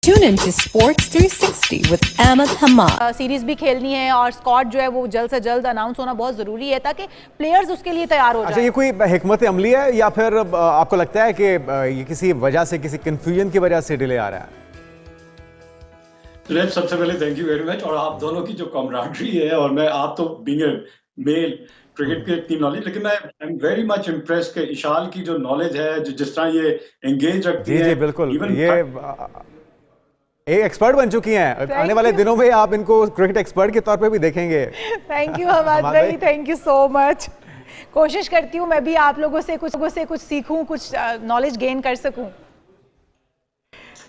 Tune into Sports 360 with Ahmed Hamad. Series भी खेलनी है और स्क्वाड जो है वो जल्द से जल्द अनाउंस होना बहुत ज़रूरी है ताकि प्लेयर्स उसके लिए तैयार हो जाएं। अच्छा, ये कोई हिकमत अमली है या फिर आपको लगता है कि ये किसी वजह से, किसी कंफ्यूजन की वजह से डिले आ रहा है? सबसे पहले थैंक यू वेरी मच। और आप दोनों की जो कॉमराडरी है, और मैं आप तो बीइंग अ मेल क्रिकेट के इतनी नॉलेज, लेकिन मैं I am very much impress के इशाल की जो नॉलेज है, जो जिस तरह ये एंगेज रखती है। जी बिल्कुल, ये एक एक्सपर्ट बन चुकी हैं। आने वाले दिनों में आप इनको क्रिकेट एक्सपर्ट के तौर पे भी देखेंगे। थैंक यू हमाद भाई, थैंक यू सो मच। कोशिश करती हूँ मैं भी आप लोगों से कुछ सीखूं, कुछ नॉलेज गेन कर सकूं।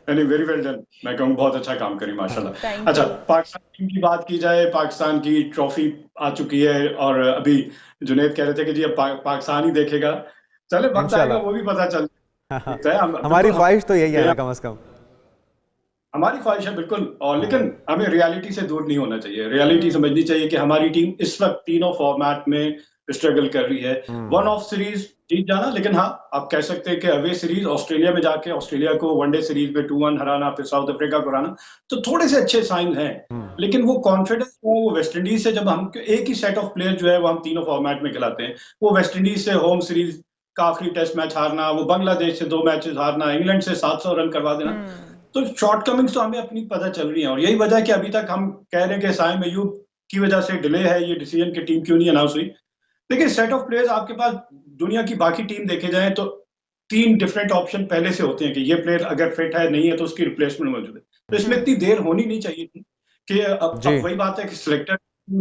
Very well done. मैं कहूँ बहुत अच्छा काम करी माशाल्लाह। अच्छा, पाकिस्तान टीम की बात की जाए, पाकिस्तान की ट्रॉफी आ चुकी है और अभी जुनैद कह रहे थे कि जी अब पाकिस्तान ही देखेगा। चले वक्त आएगा वो भी पता चल हमारी ख्वाहिश तो यही है कम से कम। हमारी ख्वाहिश है बिल्कुल। और लेकिन हमें रियलिटी से दूर नहीं होना चाहिए। रियलिटी समझनी चाहिए कि हमारी टीम इस वक्त तीनों फॉर्मेट में स्ट्रगल कर रही है। वन ऑफ सीरीज जीत जाना, लेकिन हाँ आप कह सकते हैं कि अवे सीरीज ऑस्ट्रेलिया में जाके ऑस्ट्रेलिया को वनडे सीरीज में 2-1 हराना, फिर साउथ अफ्रीका को हराना, तो थोड़े से अच्छे साइन हैं। लेकिन वो कॉन्फिडेंस वो वेस्ट इंडीज से, जब हम एक ही सेट ऑफ प्लेयर जो है वो हम तीनों फॉर्मेट में खिलाते हैं, वो वेस्ट इंडीज से होम सीरीज का आखिरी टेस्ट मैच हारना, वो बांग्लादेश से 2 मैचेस हारना, इंग्लैंड से 700 रन करवा देना, तो शॉर्टकमिंग्स तो हमें अपनी पता चल रही है। और यही वजह है कि अभी तक हम कह रहे हैं कि साइम अयूब की वजह से डिले है ये डिसीजन की टीम क्यों नहीं अनाउंस हुई। देखिए, सेट ऑफ प्लेयर्स आपके पास दुनिया की बाकी टीम देखे जाए तो 3 डिफरेंट ऑप्शन पहले से होते हैं कि ये प्लेयर अगर फिट है, नहीं है तो उसकी रिप्लेसमेंट मौजूद है। तो इसमें इतनी देर होनी नहीं चाहिए थी कि अब वही बात है कि सिलेक्टर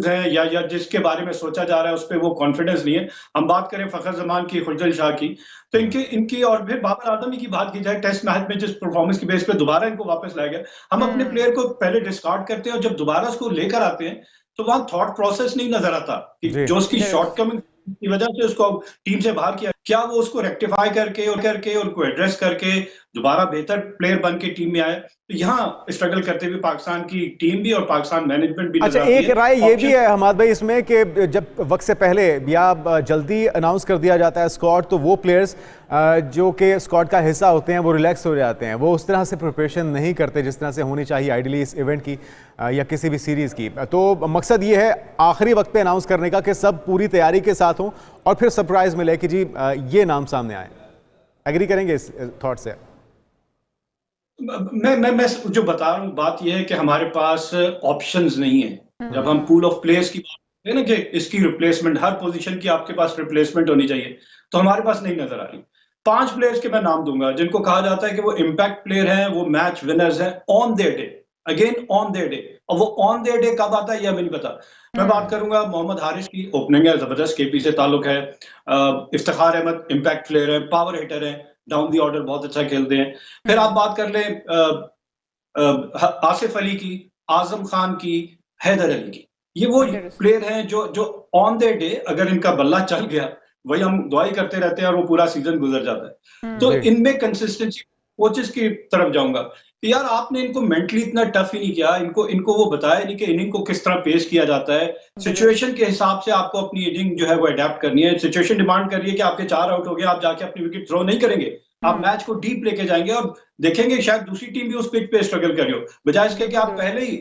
है या जिसके बारे में सोचा जा रहा है उस पर वो कॉन्फिडेंस नहीं है। हम बात करें फखर जमान की, खुर्जल शाह की, तो इनकी और फिर बाबर आदमी की बात की जाए, टेस्ट मैच में जिस परफॉर्मेंस की बेस पे दोबारा इनको वापस लाया गया। हम अपने प्लेयर को पहले डिस्कार्ड करते हैं और जब दोबारा उसको लेकर आते हैं तो वहां थॉट प्रोसेस नहीं नजर आता कि जो उसकी शॉर्टकमिंग की वजह से उसको टीम से बाहर किया, क्या वो उसको रेक्टिफाई करके उनको एड्रेस करके दोबारा बेहतर प्लेयर बन के टीम में आए। तो यहाँ स्ट्रगल करते हुए पाकिस्तान की टीम भी और पाकिस्तान मैनेजमेंट भी। अच्छा, एक राय ये भी है हमाद भाई इसमें कि जब वक्त से पहले या जल्दी अनाउंस कर दिया जाता है स्क्वाड, तो वो प्लेयर्स जो कि स्क्वाड का हिस्सा होते हैं वो रिलैक्स हो जाते हैं, वो उस तरह से प्रिपरेशन नहीं करते जिस तरह से होनी चाहिए आइडियली इस इवेंट की या किसी भी सीरीज़ की। तो मकसद ये है आखिरी वक्त पे अनाउंस करने का कि सब पूरी तैयारी के साथ हों और फिर सरप्राइज मिले कि जी ये नाम सामने आए। एग्री करेंगे इस थॉट से? मैं जो बता रहा हूँ बात यह है कि हमारे पास ऑप्शंस नहीं है। जब हम पूल ऑफ प्लेयर्स की बात करते हैं ना कि इसकी रिप्लेसमेंट, हर पोजीशन की आपके पास रिप्लेसमेंट होनी चाहिए, तो हमारे पास नहीं नजर आ रही। 5 प्लेयर्स के मैं नाम दूंगा जिनको कहा जाता है कि वो इम्पैक्ट प्लेयर हैं, वो मैच विनर्स हैं on their day, again on their day. और वो ऑन देयर डे कब आता है यह हमें नहीं पता। मैं बात करूंगा मोहम्मद हारिस की, ओपनिंग है जबरदस्त, केपी से ताल्लुक है। इफ्तिखार अहमद इम्पैक्ट प्लेयर है, पावर हिटर है, डाउन दी ऑर्डर बहुत अच्छा खेलते हैं। फिर आप बात कर लें आसिफ अली की, आजम खान की, हैदर अली की, ये वो प्लेयर हैं जो ऑन द डे अगर इनका बल्ला चल गया, वही हम दुआई करते रहते हैं और वो पूरा सीजन गुजर जाता है। तो इनमें कंसिस्टेंसी, कोचेस की तरफ जाऊंगा कि यार आपने इनको मेंटली इतना टफ ही नहीं किया, इनको वो बताया नहीं कि इनिंग को किस तरह पेश किया जाता है। सिचुएशन के हिसाब से आपको अपनी इनिंग जो है वो अडेप्ट करनी है। सिचुएशन डिमांड कर रही है कि आपके 4 आउट हो गए, आप जाके अपनी विकेट थ्रो नहीं करेंगे, आप मैच को डीप लेके जाएंगे और देखेंगे शायद दूसरी टीम भी उस पिच पे स्ट्रगल कर रही हो, बजाय इसके कि आप पहले ही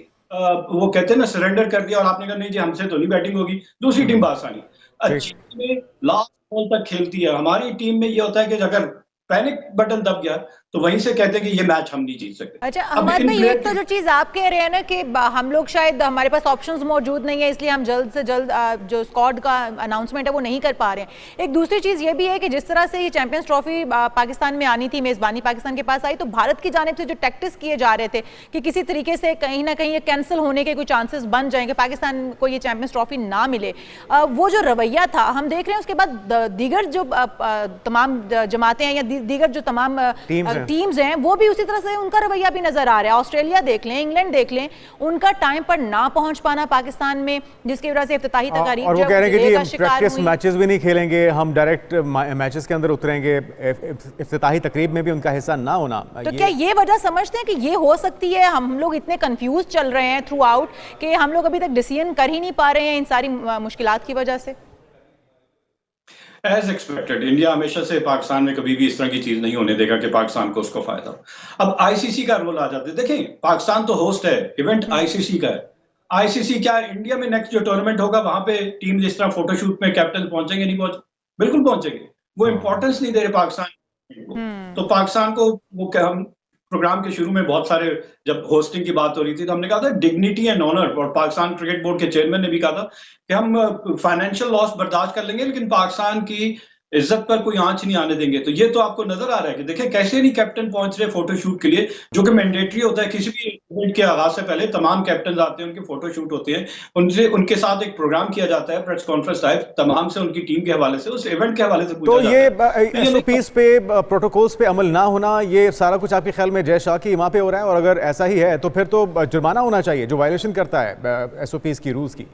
वो कहते हैं ना सरेंडर कर दिया और आपने कहा नहीं जी हमसे तो नहीं बैटिंग होगी, दूसरी टीम बासानी अच्छी में लास्ट बॉल तक खेलती है। हमारी टीम में ये होता है कि अगर पैनिक बटन दब गया तो वहीं से कहते हैं कि ये मैच हम नहीं जीत सकते। अच्छा हमारे में ये तो जो चीज आप कह रहे हैं ना कि हम लोग शायद हमारे पास ऑप्शंस मौजूद नहीं है इसलिए हम जल्द से जल्द जो स्क्वाड का अनाउंसमेंट है वो नहीं कर पा रहे हैं। एक दूसरी चीज ये भी है कि जिस तरह से ये चैंपियंस ट्रॉफी पाकिस्तान में आनी थी, मेजबानी पाकिस्तान के पास आई, तो भारत की जानिब से जो टैक्टिक्स किए जा रहे थे कि किसी तरीके से कहीं ना कहीं ये कैंसिल होने के कोई चांसेस बन जाएंगे, पाकिस्तान को ये चैंपियंस ट्रॉफी ना मिले, वो जो रवैया था हम देख रहे हैं। उसके बाद दीगर जो तमाम जमातें हैं या दीगर जो तमाम टीम्स हैं वो भी उसी तरह से उनका रवैया भी नजर आ रहा है। ऑस्ट्रेलिया देख लें, इंग्लैंड देख लें, उनका टाइम पर ना पहुंच पाना पाकिस्तान में, जिसकी वजह से इफ्तिताही तकरीब और वो कह रहे हैं कि जी हम प्रैक्टिस मैचेस भी नहीं खेलेंगे, हम डायरेक्ट मैचेस के अंदर उतरेंगे, इफ्तिताही तकरीब में भी उनका हिस्सा ना होना। तो क्या ये वजह समझते हैं कि ये हो सकती है? हम लोग इतने कंफ्यूज चल रहे हैं थ्रू आउट कि हम लोग अभी तक डिसीजन कर ही नहीं पा रहे हैं इन सारी मुश्किलात की वजह से। एज एक्सपेक्टेड इंडिया हमेशा से पाकिस्तान में कभी भी इस तरह की चीज नहीं होने देगा कि पाकिस्तान को उसको फायदा हो। अब आईसीसी का रोल आ जाता है, देखें पाकिस्तान तो होस्ट है, इवेंट आईसीसी का है। आईसीसी क्या इंडिया में नेक्स्ट जो टूर्नामेंट होगा वहां पे टीम जिस तरह फोटोशूट में कैप्टन पहुंचेंगे, नहीं पहुंच, बिल्कुल पहुंचेंगे। वो इंपॉर्टेंस नहीं दे रहे पाकिस्तान को। तो पाकिस्तान को वो क्या, हम प्रोग्राम के शुरू में बहुत सारे जब होस्टिंग की बात हो रही थी तो हमने कहा था डिग्निटी एंड ऑनर, और पाकिस्तान क्रिकेट बोर्ड के चेयरमैन ने भी कहा था कि हम फाइनेंशियल लॉस बर्दाश्त कर लेंगे लेकिन पाकिस्तान की इज्जत पर कोई आंच नहीं आने देंगे। तो ये तो आपको नजर आ रहा है कि देखें कैसे नहीं कैप्टन पहुंच रहे फोटोशूट के लिए, जो कि मैंडेटरी होता है किसी भी इवेंट के आगाज से पहले तमाम कैप्टन आते हैं, उनके फोटोशूट होते हैं, उनसे उनके साथ एक प्रोग्राम किया जाता है प्रेस कॉन्फ्रेंस टाइप, तमाम से उनकी टीम के हवाले से उस इवेंट के हवाले से तो पूछा ये जाता है। एसओपीज पे, प्रोटोकॉल्स पे अमल ना होना, ये सारा कुछ आपके ख्याल में जय शाह की वहां पे हो रहा है? और अगर ऐसा ही है तो फिर तो जुर्माना होना चाहिए जो वायलेशन करता है एसओपीज की, रूल्स की।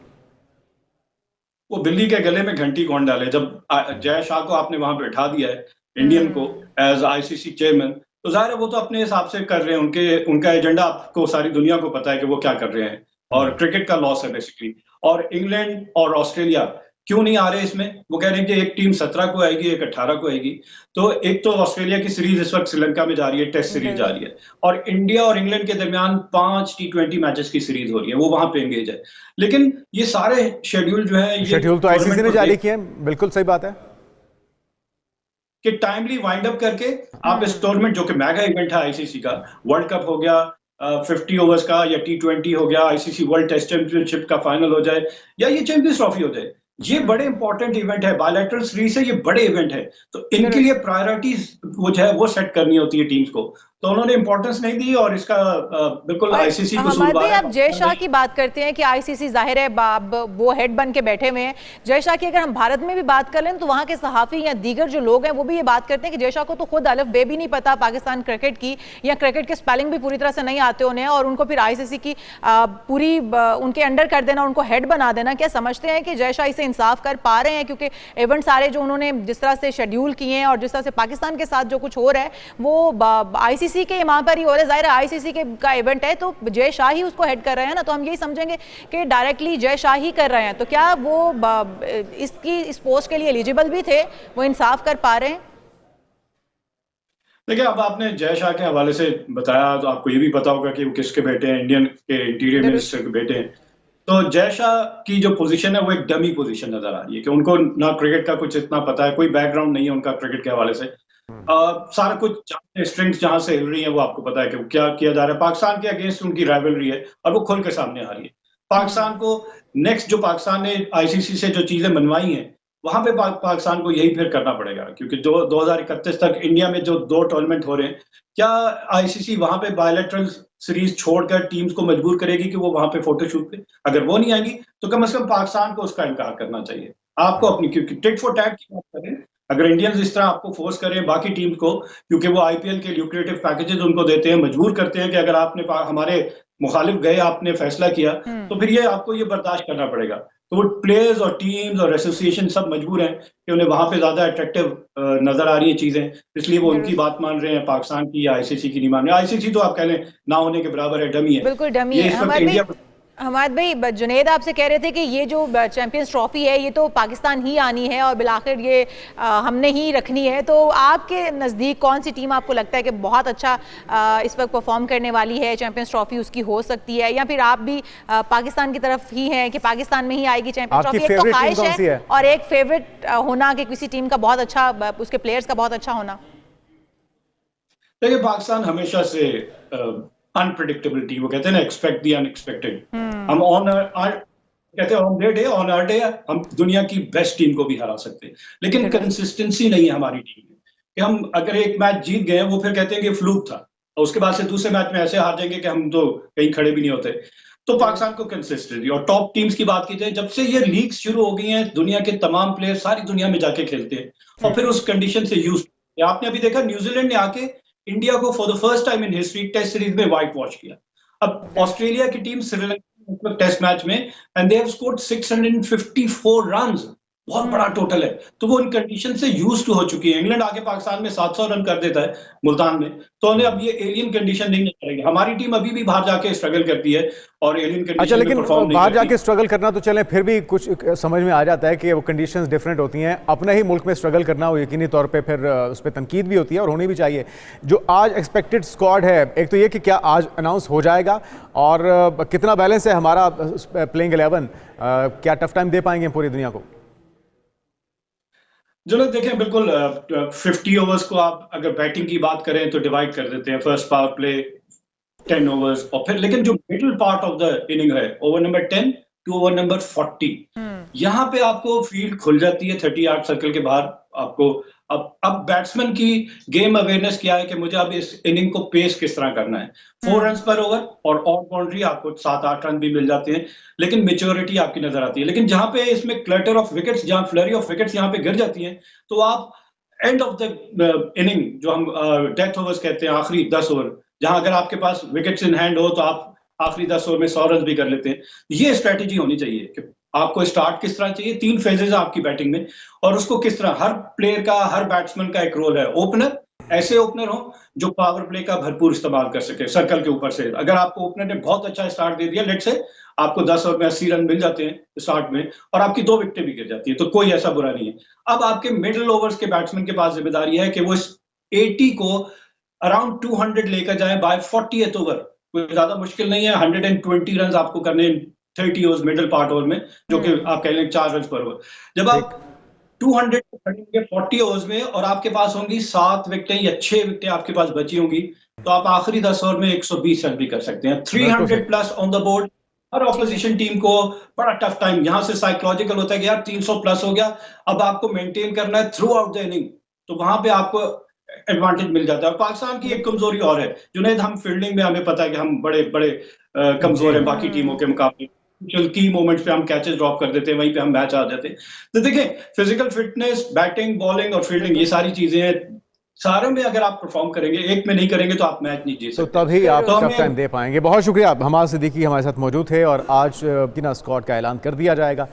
वो बिल्ली के गले में घंटी कौन डाले? जब जय शाह को आपने वहां बैठा दिया है इंडियन को एज आईसीसी चेयरमैन, तो जाहिर है वो तो अपने हिसाब से कर रहे हैं, उनका एजेंडा आपको सारी दुनिया को पता है कि वो क्या कर रहे हैं, और क्रिकेट का लॉस है बेसिकली। और इंग्लैंड और ऑस्ट्रेलिया क्यों नहीं आ रहे इसमें? वो कह रहे हैं कि एक टीम 17 को आएगी, एक 18 को आएगी। तो एक तो ऑस्ट्रेलिया की सीरीज इस वक्त श्रीलंका में जा रही है, टेस्ट सीरीज जा रही है, और इंडिया और इंग्लैंड के दरमियान 5 T20 मैचेस की सीरीज हो रही है, वो वहां पे एंगेज है। लेकिन ये सारे शेड्यूल जो है, शेड्यूल तो आईसीसी ने जारी किए हैं, बिल्कुल सही बात है कि टाइमली वाइंड अप करके आप इस टूर्नामेंट, जो कि मेगा इवेंट है आईसीसी का, वर्ल्ड कप हो गया 50 ओवर्स का, या T20 हो गया, आईसीसी वर्ल्ड टेस्ट चैंपियनशिप का फाइनल हो जाए, या ये चैंपियंस ट्रॉफी हो जाए, ये बड़े इंपॉर्टेंट इवेंट है, बायलैटरल सीरीज है, ये बड़े इवेंट है। तो इनके लिए प्रायोरिटीज वो जो है वो सेट करनी होती है टीम्स को, तो उन्होंने इंपॉर्टेंस नहीं दी, और इसका बिल्कुल आईसीसी कसूरवार है। अब जय शाह की बात करते हैं कि आईसीसी जाहिर है वो हेड बन के बैठे हुए हैं। जय शाह की अगर हम भारत में भी बात कर लें तो वहां के सहाफी या दीगर जो लोग हैं वो भी ये बात करते हैं कि जय शाह को तो खुद अलिफ बे भी नहीं पता पाकिस्तान क्रिकेट की, या क्रिकेट के स्पेलिंग भी पूरी तरह से नहीं आते उन्हें, और उनको फिर आईसीसी की पूरी उनके अंडर कर देना, उनको हेड बना देना। क्या समझते हैं कि जय शाह इसे इंसाफ कर पा रहे हैं? क्योंकि इवेंट सारे जो उन्होंने जिस तरह से शेड्यूल किए हैं और जिस तरह से पाकिस्तान के साथ जो कुछ हो रहा है वो आईसीसी के इमाम पर ही हो रहा है। जाहिर है आईसीसी के का इवेंट है तो जय शाह ही उसको हेड कर रहे हैं ना, तो हम यही समझेंगे कि डायरेक्टली जय शाह ही कर रहे हैं। तो क्या वो इस पोस्ट के लिए एलिजिबल भी थे? वो इंसाफ कर पा रहे हैं? देखिए, अब आपने जय शाह के हवाले से बताया तो आपको ये भी पता होगा कि वो किसके बेटे हैं, इंडियन के इंटीरियर मिनिस्टर के बेटे हैं। तो जय शाह की जो पोजीशन है वो एक डमी पोजीशन नजर आ रही है कि उनको ना क्रिकेट का कुछ इतना पता है, कोई बैकग्राउंड नहीं है उनका क्रिकेट के हवाले से। सारा कुछ स्ट्रिंग्स जहां से हिल रही है वो आपको पता है कि क्या किया जा रहा है। पाकिस्तान के अगेंस्ट उनकी राइवलरी है और वो खुल के सामने आ रही है। पाकिस्तान को नेक्स्ट जो पाकिस्तान ने आईसीसी से जो चीजें मनवाई हैं वहां पे पाकिस्तान को यही फिर करना पड़ेगा, क्योंकि 2031 तक इंडिया में जो 2 टूर्नामेंट हो रहे हैं, क्या आईसीसी वहां पे बायलैटरल सीरीज छोड़कर टीम्स को मजबूर करेगी कि वो वहां पे फोटोशूट पे? अगर वो नहीं आएगी तो कम से कम पाकिस्तान को उसका इनकार करना चाहिए आपको अपनी, क्योंकि टिट फॉर टैट की बात करें, अगर इंडियंस इस तरह आपको फोर्स करें बाकी टीम को, क्योंकि वो आईपीएल के ल्यूक्रेटिव पैकेजेस उनको देते हैं, मजबूर करते हैं कि अगर आपने हमारे मुखालिफ गए, आपने फैसला किया, तो फिर ये आपको ये बर्दाश्त करना पड़ेगा। तो वो प्लेयर्स और टीम्स और एसोसिएशन सब मजबूर हैं कि उन्हें वहां पे ज्यादा अट्रैक्टिव नजर आ रही है चीजें, इसलिए वो उनकी बात मान रहे हैं, पाकिस्तान की या आईसीसी की नहीं मान रहे। आईसीसी तो आप कह लें ना होने के बराबर है, डमी है, बिल्कुल डमी है। हमाद भाई, जुनेद आपसे कह रहे थे कि ये जो चैंपियंस ट्रॉफी है ये तो पाकिस्तान ही आनी है और बिलाखिर ये हमने ही रखनी है। तो आपके नज़दीक कौन सी टीम आपको लगता है कि बहुत अच्छा इस वक्त परफॉर्म करने वाली है, चैंपियंस ट्रॉफी उसकी हो सकती है, या फिर आप भी पाकिस्तान की तरफ ही हैं कि पाकिस्तान में ही आएगी चैंपियंस ट्रॉफी? एक तो ख्वाहिश है और एक फेवरेट होना कि किसी टीम का बहुत अच्छा, उसके प्लेयर्स का बहुत अच्छा होना। देखिए, पाकिस्तान हमेशा से अनप्रेडिक्टेबिलिटी, वो कहते हैं ना एक्सपेक्ट द अनएक्सपेक्टेड, हम कहते हैं on the day, on our day हम दुनिया की बेस्ट टीम को भी हरा सकते हैं, लेकिन कंसिस्टेंसी नहीं है हमारी टीम में कि हम अगर एक मैच जीत गए वो फिर कहते हैं कि फ्लूक था, और उसके बाद से दूसरे मैच में ऐसे हार जाएंगे कि हम तो कहीं खड़े भी नहीं होते। तो पाकिस्तान को कंसिस्टेंसी, और टॉप टीम्स की बात की जाए, जब से ये लीग शुरू हो गई हैं दुनिया के तमाम प्लेयर सारी दुनिया में जाके खेलते हैं और फिर उस कंडीशन से यूज। आपने अभी देखा न्यूजीलैंड ने आके इंडिया को for the first time in history test series में व्हाइट वॉश किया। अब ऑस्ट्रेलिया की टीम श्रीलंका टेस्ट मैच में and they have scored 654 runs बहुत बड़ा टोटल है, तो वो इन कंडीशन से यूज टू हो चुकी है। इंग्लैंड आके पाकिस्तान में 700 रन कर देता है मुल्तान में, तो उन्हें अब ये एलियन कंडीशन नहीं करेगी। हमारी टीम अभी भी बाहर जाके स्ट्रगल करती है और एलियन अच्छा, कंडीशन में लेकिन परफॉर्म नहीं बाहर करती। जाके स्ट्रगल करना तो चलें, फिर भी कुछ समझ में आ जाता है कि वो कंडीशंस डिफरेंट होती हैं। अपने ही मुल्क में स्ट्रगल करना वो यकीनी तौर पे फिर उस पर तनकीद भी होती है और होनी भी चाहिए। जो आज एक्सपेक्टेड स्क्वाड है, एक तो ये कि क्या आज अनाउंस हो जाएगा और कितना बैलेंस है हमारा प्लेइंग 11, क्या टफ टाइम दे पाएंगे पूरी दुनिया को? चलो देखें, बिल्कुल 50 ओवर्स को आप अगर बैटिंग की बात करें तो डिवाइड कर देते हैं, फर्स्ट पावर प्ले 10 ओवर्स, और फिर लेकिन जो middle part of the inning है, over number 10 to over number 40, यहाँ पे आपको फील्ड खुल जाती है 30 यार्ड सर्कल के बाहर। आपको अब बैट्समैन की गेम अवेयरनेस क्या है कि मुझे अब इस इनिंग को पेस किस तरह करना है। 4 रन पर ओवर और ऑफ बाउंड्री आपको 7-8 रन भी मिल जाते हैं, लेकिन मेच्योरिटी आपकी नजर आती है। लेकिन जहां पे इसमें क्लटर ऑफ विकेट्स, जहां फ्लरी ऑफ विकेट्स यहाँ पे गिर जाती हैं, तो आप एंड ऑफ द इनिंग, जो हम डेथ ओवर्स कहते हैं, आखिरी 10 ओवर, जहां अगर आपके पास विकेट्स इन हैंड हो तो आप आखिरी 10 ओवर में 100 रन भी कर लेते हैं। ये स्ट्रेटेजी होनी चाहिए कि आपको स्टार्ट किस तरह चाहिए। 3 फेजेस है आपकी बैटिंग में, और उसको किस तरह, हर प्लेयर का, हर बैट्समैन का एक रोल है। ओपनर, ऐसे ओपनर हो जो पावर प्ले का भरपूर इस्तेमाल कर सके सर्कल के ऊपर से। अगर आपको ओपनर ने बहुत अच्छा स्टार्ट दे दिया, लेट से आपको 10 ओवर में 80 रन मिल जाते हैं स्टार्ट में, और आपकी 2 विकेटें भी गिर जाती है, तो कोई ऐसा बुरा नहीं है। अब आपके मिडिल ओवर्स के बैट्समैन के पास जिम्मेदारी है कि वो इस 80 को अराउंड 200 लेकर जाए बाय 40th ओवर। कोई ज्यादा मुश्किल नहीं है, 120 रन आपको करने 30 ओवर्स मिडिल पार्ट ओवर में, जो कि आप कह लें 4 रन पर ओवर। जब आप 200 खरीदेंगे 40 ओवर्स में और आपके पास होंगी 7 विकेटें या 6 विकेटें आपके पास बची होंगी, तो आप आखिरी 10 ओवर में 120 रन भी कर सकते हैं। 300 plus on the board. Her opposition team को बड़ा टफ टाइम यहां से साइकोलॉजिकल होता है कि यार 300 प्लस हो गया, अब आपको मेंटेन करना है थ्रू आउट द इनिंग, तो वहां पे आपको एडवांटेज मिल जाता है। पाकिस्तान की एक कमजोरी और है जुनैद, हम फील्डिंग में हमें पता है कि हम बड़े बड़े कमजोर हैं बाकी टीमों के मुकाबले। की मोमेंट्स पे हम कैचेस ड्रॉप कर देते हैं, वहीं पे हम मैच आ जाते हैं। तो देखें, फिजिकल फिटनेस, बैटिंग, बॉलिंग और फील्डिंग, ये सारी चीजें हैं। सारे में अगर आप परफॉर्म करेंगे, एक में नहीं करेंगे तो आप मैच नहीं जीत तो सकते। तभी आप टफ टाइम दे पाएंगे। बहुत शुक्रिया। हमाद सिद्दीकी हमारे साथ मौजूद थे और आज बिना स्क्वाड का ऐलान कर दिया जाएगा।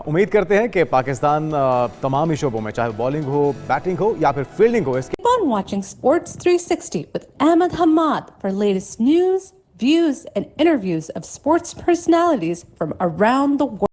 उम्मीद करते हैं कि पाकिस्तान तमाम ही शोबों में, चाहे बॉलिंग हो, बैटिंग हो या फिर फील्डिंग हो, इसके Keep on watching Sports 360 with Ahmed Hamad for latest news, views, and interviews of sports personalities from around the world.